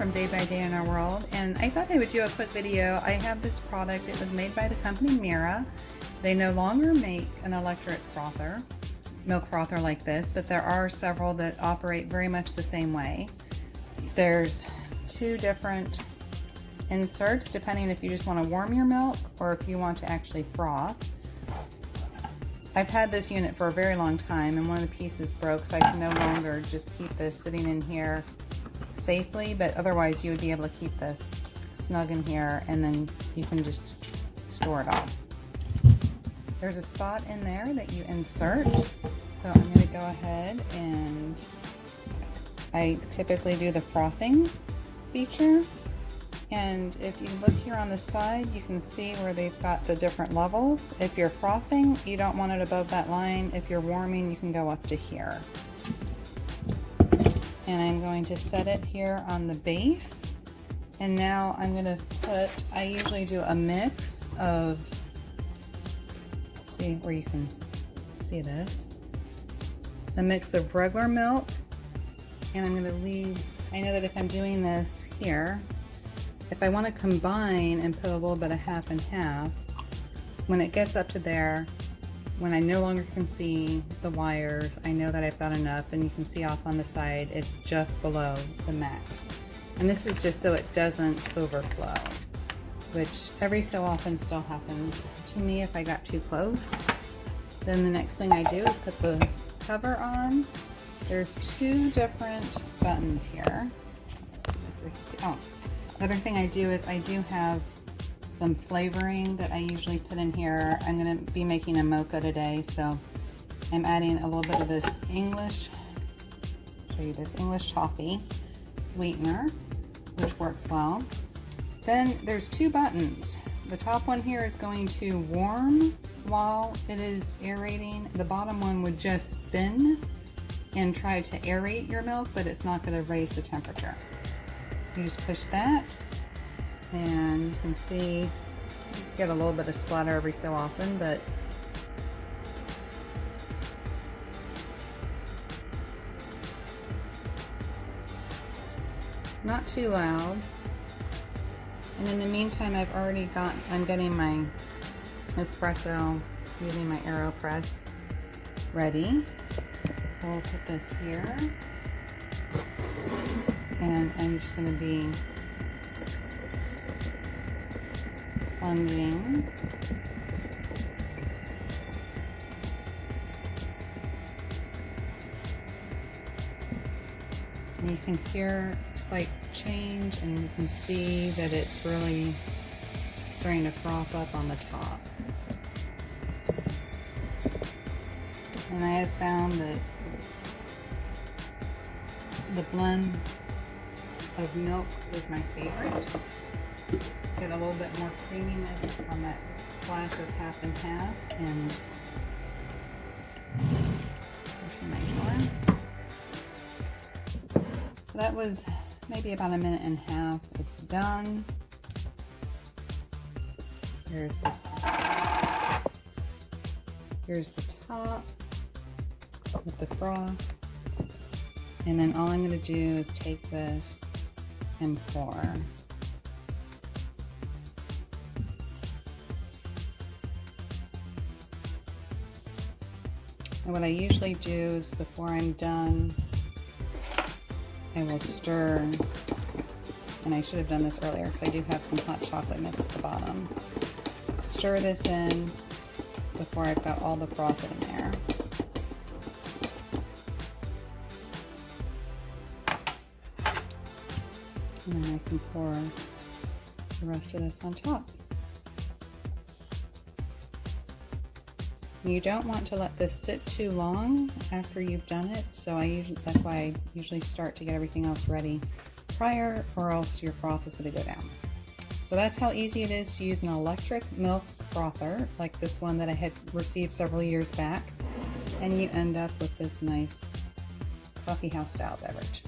from Day by Day in Our World, and I thought I would do a quick video. I have this product. It was made by the company Mira. They no longer make an electric frother, milk frother like this, but there are several that operate very much the same way. There's two different inserts depending if you just want to warm your milk or if you want to actually froth. I've had this unit for a very long time and one of the pieces broke, so I can no longer just keep this sitting in here safely, but otherwise you would be able to keep this snug in here and then you can just store it all. There's a spot in there that you insert, so I'm going to go ahead and I typically do the frothing feature. And if you look here on the side, you can see where they've got the different levels. If you're frothing, you don't want it above that line. If you're warming, you can go up to here. And I'm going to set it here on the base. And now I'm going to put, I usually do a mix of, see where you can see this, a mix of regular milk. And I'm going to leave, I know that if I'm doing this here, if I want to combine and put a little bit of half and half, when it gets up to there, when I no longer can see the wires, I know that I've got enough, and you can see off on the side, it's just below the max. And this is just so it doesn't overflow, which every so often still happens to me if I got too close. Then the next thing I do is put the cover on. There's two different buttons here. Oh. Another thing I do is I do have some flavoring that I usually put in here. I'm going to be making a mocha today, so I'm adding a little bit of this English, show you this English toffee sweetener, which works well. Then there's two buttons. The top one here is going to warm while it is aerating. The bottom one would just spin and try to aerate your milk, but it's not going to raise the temperature. You just push that, and you can see you get a little bit of splatter every so often, but not too loud. And in the meantime, I'm getting my espresso using my AeroPress ready. So we'll put this here. And I'm just going to be plunging. And you can hear a slight change, and you can see that it's really starting to froth up on the top. And I have found that the blend of milks is my favorite. Get a little bit more creaminess on that splash of half and half, and this is my one. So that was maybe about a minute and a half. It's done. Here's the top with the froth. And then all I'm going to do is take this and pour. And what I usually do is before I'm done, I will stir, and I should have done this earlier because I do have some hot chocolate mix at the bottom. Stir this in before I've got all the froth in there. And then I can pour the rest of this on top. You don't want to let this sit too long after you've done it, so that's why I usually start to get everything else ready prior, or else your froth is going to go down. So that's how easy it is to use an electric milk frother like this one that I had received several years back, and you end up with this nice coffee house style beverage.